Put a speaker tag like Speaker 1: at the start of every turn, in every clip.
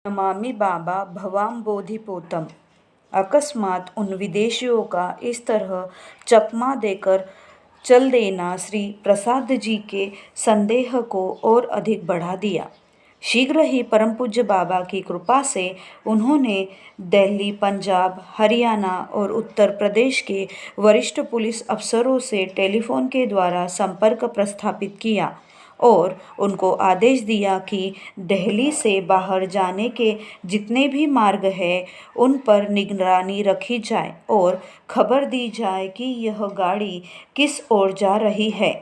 Speaker 1: नमामि बाबा भवाम्बोधिपोतम। अकस्मात उन विदेशियों का इस तरह चकमा देकर चल देना श्री प्रसाद जी के संदेह को और अधिक बढ़ा दिया। शीघ्र ही परम पूज्य बाबा की कृपा से उन्होंने दिल्ली, पंजाब, हरियाणा और उत्तर प्रदेश के वरिष्ठ पुलिस अफसरों से टेलीफोन के द्वारा संपर्क प्रस्थापित किया और उनको आदेश दिया कि दिल्ली से बाहर जाने के जितने भी मार्ग हैं उन पर निगरानी रखी जाए और खबर दी जाए कि यह गाड़ी किस ओर जा रही है।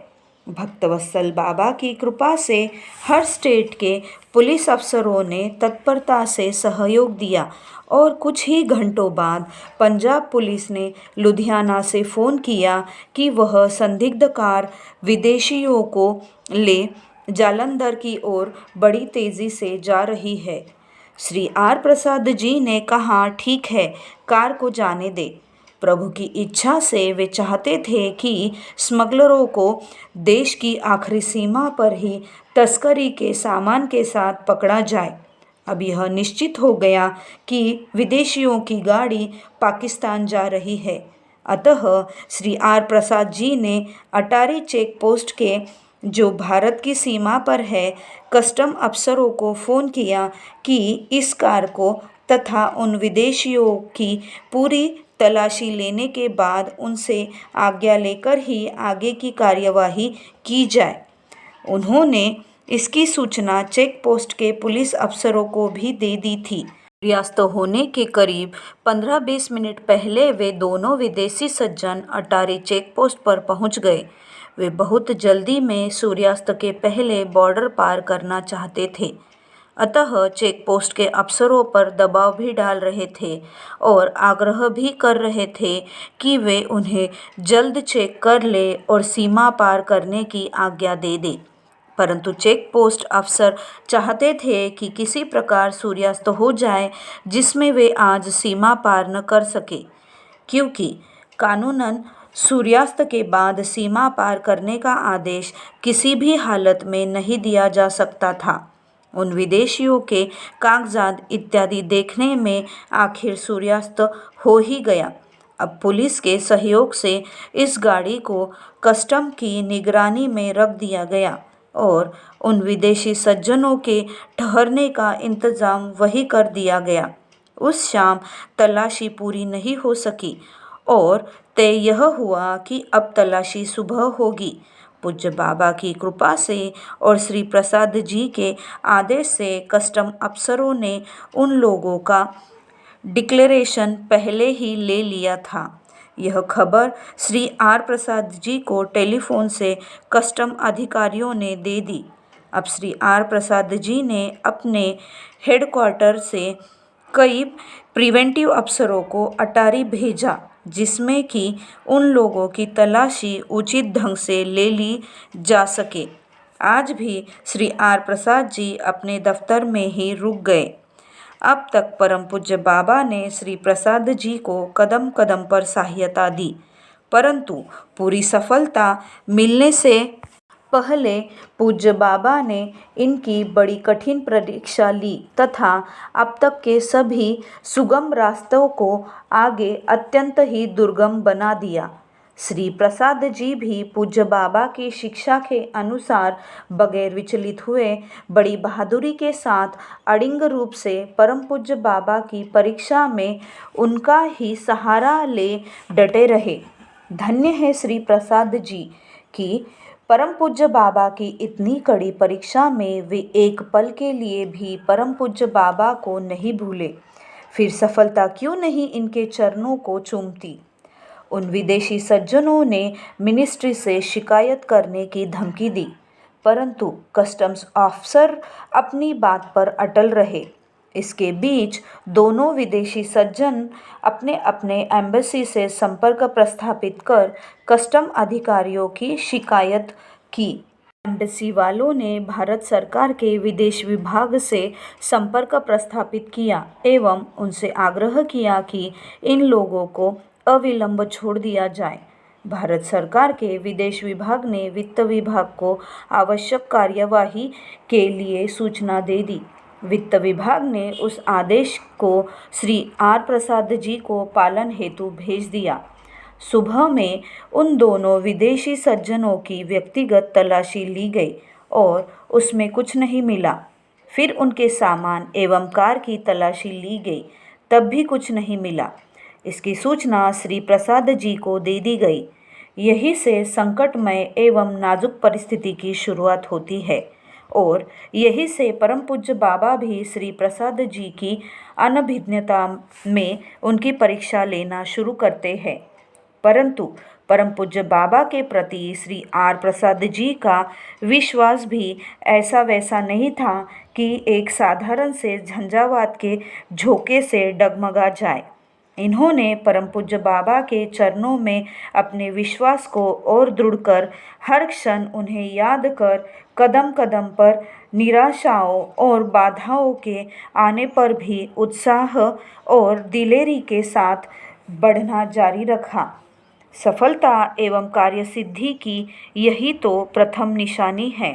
Speaker 1: भक्तवत्सल बाबा की कृपा से हर स्टेट के पुलिस अफसरों ने तत्परता से सहयोग दिया और कुछ ही घंटों बाद पंजाब पुलिस ने लुधियाना से फ़ोन किया कि वह संदिग्ध कार विदेशियों को ले जालंधर की ओर बड़ी तेज़ी से जा रही है। श्री आर प्रसाद जी ने कहा, ठीक है, कार को जाने दे। प्रभु की इच्छा से वे चाहते थे कि स्मगलरों को देश की आखिरी सीमा पर ही तस्करी के सामान के साथ पकड़ा जाए। अब यह निश्चित हो गया कि विदेशियों की गाड़ी पाकिस्तान जा रही है। अतः श्री आर प्रसाद जी ने अटारी चेक पोस्ट के, जो भारत की सीमा पर है, कस्टम अफसरों को फ़ोन किया कि इस कार को तथा उन विदेशियों की पूरी तलाशी लेने के बाद उनसे आज्ञा लेकर ही आगे की कार्यवाही की जाए। उन्होंने इसकी सूचना चेक पोस्ट के पुलिस अफसरों को भी दे दी थी। सूर्यास्त होने के करीब 15-20 मिनट पहले वे दोनों विदेशी सज्जन अटारी चेक पोस्ट पर पहुंच गए। वे बहुत जल्दी में सूर्यास्त के पहले बॉर्डर पार करना चाहते थे, अतः चेक पोस्ट के अफसरों पर दबाव भी डाल रहे थे और आग्रह भी कर रहे थे कि वे उन्हें जल्द चेक कर ले और सीमा पार करने की आज्ञा दे दें। परंतु चेक पोस्ट अफसर चाहते थे कि किसी प्रकार सूर्यास्त हो जाए जिसमें वे आज सीमा पार न कर सके, क्योंकि कानूनन सूर्यास्त के बाद सीमा पार करने का आदेश किसी भी हालत में नहीं दिया जा सकता था। उन विदेशियों के कागजात इत्यादि देखने में आखिर सूर्यास्त हो ही गया। अब पुलिस के सहयोग से इस गाड़ी को कस्टम की निगरानी में रख दिया गया और उन विदेशी सज्जनों के ठहरने का इंतज़ाम वही कर दिया गया। उस शाम तलाशी पूरी नहीं हो सकी और तय यह हुआ कि अब तलाशी सुबह होगी। पूज्य बाबा की कृपा से और श्री प्रसाद जी के आदेश से कस्टम अफसरों ने उन लोगों का डिक्लेरेशन पहले ही ले लिया था। यह खबर श्री आर प्रसाद जी को टेलीफोन से कस्टम अधिकारियों ने दे दी। अब श्री आर प्रसाद जी ने अपने हेडक्वार्टर से कई प्रिवेंटिव अफसरों को अटारी भेजा, जिसमें कि उन लोगों की तलाशी उचित ढंग से ले ली जा सके। आज भी श्री आर प्रसाद जी अपने दफ्तर में ही रुक गए। अब तक परम पूज्य बाबा ने श्री प्रसाद जी को कदम कदम पर सहायता दी, परंतु पूरी सफलता मिलने से पहले पूज्य बाबा ने इनकी बड़ी कठिन परीक्षा ली तथा अब तक के सभी सुगम रास्तों को आगे अत्यंत ही दुर्गम बना दिया। श्री प्रसाद जी भी पूज्य बाबा की शिक्षा के अनुसार बगैर विचलित हुए बड़ी बहादुरी के साथ अडिग रूप से परम पूज्य बाबा की परीक्षा में उनका ही सहारा ले डटे रहे। धन्य है श्री प्रसाद जी कि परम पूज्य बाबा की इतनी कड़ी परीक्षा में वे एक पल के लिए भी परम पूज्य बाबा को नहीं भूले। फिर सफलता क्यों नहीं इनके चरणों को चूमती। उन विदेशी सज्जनों ने मिनिस्ट्री से शिकायत करने की धमकी दी, परंतु कस्टम्स ऑफिसर अपनी बात पर अटल रहे। इसके बीच दोनों विदेशी सज्जन अपने अपने एम्बेसी से संपर्क प्रस्थापित कर कस्टम अधिकारियों की शिकायत की। एम्बेसी वालों ने भारत सरकार के विदेश विभाग से संपर्क प्रस्थापित किया एवं उनसे आग्रह किया कि इन लोगों को अविलंब छोड़ दिया जाए। भारत सरकार के विदेश विभाग ने वित्त विभाग को आवश्यक कार्यवाही के लिए सूचना दे दी। वित्त विभाग ने उस आदेश को श्री आर प्रसाद जी को पालन हेतु भेज दिया। सुबह में उन दोनों विदेशी सज्जनों की व्यक्तिगत तलाशी ली गई और उसमें कुछ नहीं मिला। फिर उनके सामान एवं कार की तलाशी ली गई, तब भी कुछ नहीं मिला। इसकी सूचना श्री प्रसाद जी को दे दी गई। यही से संकटमय एवं नाजुक परिस्थिति की शुरुआत होती है और यही से परम पूज्य बाबा भी श्री प्रसाद जी की अनभिज्ञता में उनकी परीक्षा लेना शुरू करते हैं। परंतु परम पूज्य बाबा के प्रति श्री आर प्रसाद जी का विश्वास भी ऐसा वैसा नहीं था कि एक साधारण से झंझावात के झोंके से डगमगा जाए। इन्होंने परम पूज्य बाबा के चरणों में अपने विश्वास को और दृढ़ कर, हर क्षण उन्हें याद कर, कदम कदम पर निराशाओं और बाधाओं के आने पर भी उत्साह और दिलेरी के साथ बढ़ना जारी रखा। सफलता एवं कार्यसिद्धि की यही तो प्रथम निशानी है।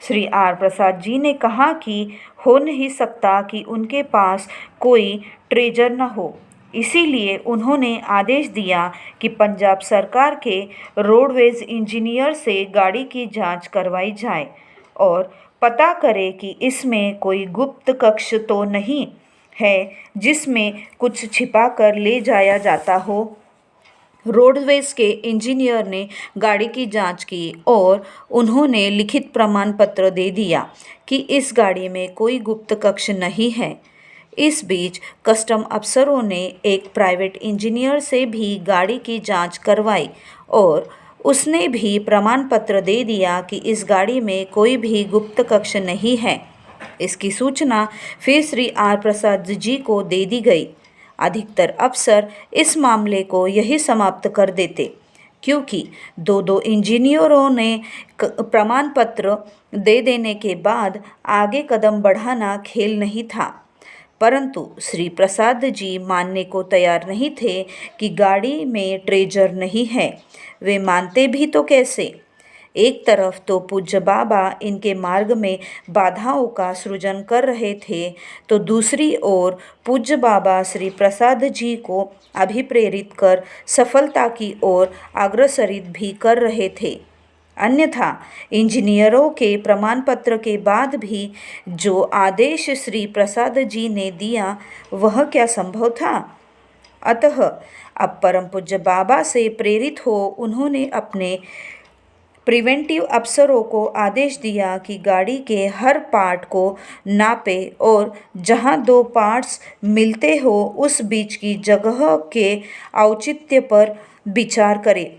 Speaker 1: श्री आर प्रसाद जी ने कहा कि हो नहीं सकता कि उनके पास कोई ट्रेजर न हो। इसीलिए उन्होंने आदेश दिया कि पंजाब सरकार के रोडवेज इंजीनियर से गाड़ी की जांच करवाई जाए और पता करे कि इसमें कोई गुप्त कक्ष तो नहीं है जिसमें कुछ छिपा कर ले जाया जाता हो। रोडवेज के इंजीनियर ने गाड़ी की जांच की और उन्होंने लिखित प्रमाण पत्र दे दिया कि इस गाड़ी में कोई गुप्त कक्ष नहीं है। इस बीच कस्टम अफसरों ने एक प्राइवेट इंजीनियर से भी गाड़ी की जांच करवाई और उसने भी प्रमाण पत्र दे दिया कि इस गाड़ी में कोई भी गुप्त कक्ष नहीं है। इसकी सूचना फिर श्री आर प्रसाद जी को दे दी गई। अधिकतर अफसर इस मामले को यही समाप्त कर देते, क्योंकि दो इंजीनियरों ने प्रमाण पत्र दे देने के बाद आगे कदम बढ़ाना खेल नहीं था। परंतु श्री प्रसाद जी मानने को तैयार नहीं थे कि गाड़ी में ट्रेजर नहीं है। वे मानते भी तो कैसे? एक तरफ तो पूज्य बाबा इनके मार्ग में बाधाओं का सृजन कर रहे थे, तो दूसरी ओर पूज्य बाबा श्री प्रसाद जी को अभिप्रेरित कर सफलता की ओर अग्रसरित भी कर रहे थे। अन्यथा इंजीनियरों के प्रमाण पत्र के बाद भी जो आदेश श्री प्रसाद जी ने दिया वह क्या संभव था? अतः अब परम पूज्य बाबा से प्रेरित हो उन्होंने अपने प्रिवेंटिव अफसरों को आदेश दिया कि गाड़ी के हर पार्ट को नापे और जहां दो पार्ट्स मिलते हो उस बीच की जगह के औचित्य पर विचार करें।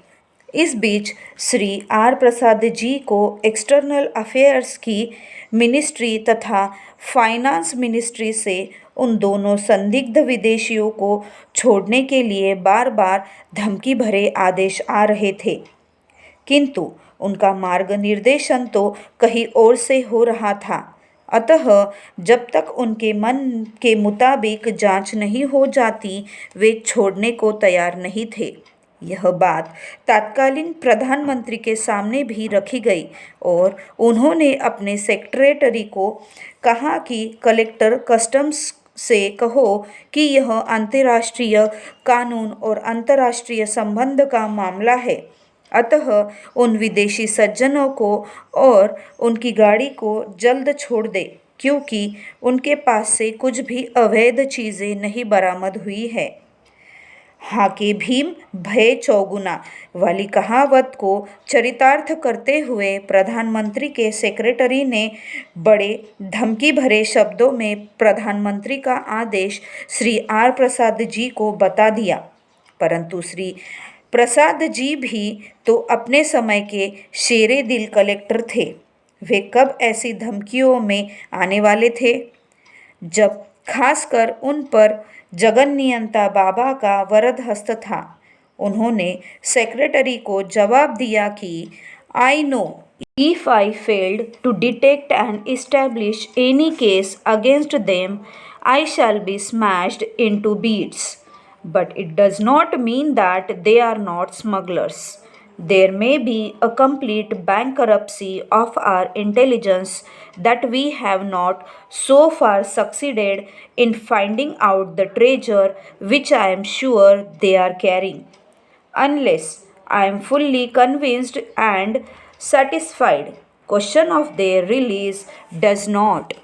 Speaker 1: इस बीच श्री आर प्रसाद जी को एक्सटर्नल अफेयर्स की मिनिस्ट्री तथा फाइनेंस मिनिस्ट्री से उन दोनों संदिग्ध विदेशियों को छोड़ने के लिए बार बार धमकी भरे आदेश आ रहे थे, किंतु उनका मार्ग निर्देशन तो कहीं और से हो रहा था। अतः जब तक उनके मन के मुताबिक जांच नहीं हो जाती वे छोड़ने को तैयार नहीं थे। यह बात तत्कालीन प्रधानमंत्री के सामने भी रखी गई और उन्होंने अपने सेक्रेटरी को कहा कि कलेक्टर कस्टम्स से कहो कि यह अंतर्राष्ट्रीय कानून और अंतर्राष्ट्रीय संबंध का मामला है, अतः उन विदेशी सज्जनों को और उनकी गाड़ी को जल्द छोड़ दे, क्योंकि उनके पास से कुछ भी अवैध चीज़ें नहीं बरामद हुई है। हाके भीम भय चौगुना वाली कहावत को चरितार्थ करते हुए प्रधानमंत्री के सेक्रेटरी ने बड़े धमकी भरे शब्दों में प्रधानमंत्री का आदेश श्री आर प्रसाद जी को बता दिया। परंतु श्री प्रसाद जी भी तो अपने समय के शेरे दिल कलेक्टर थे। वे कब ऐसी धमकियों में आने वाले थे, जब खासकर उन पर जगन्नियंता बाबा का वरद हस्त था। उन्होंने सेक्रेटरी को जवाब दिया कि I know if I failed to detect and establish any case against them I shall be smashed into bits, but it does not mean that they are not smugglers. There may be a complete bankruptcy of our intelligence that we have not so far succeeded in finding out the treasure which I am sure they are carrying. Unless I am fully convinced and satisfied, question of their release does not.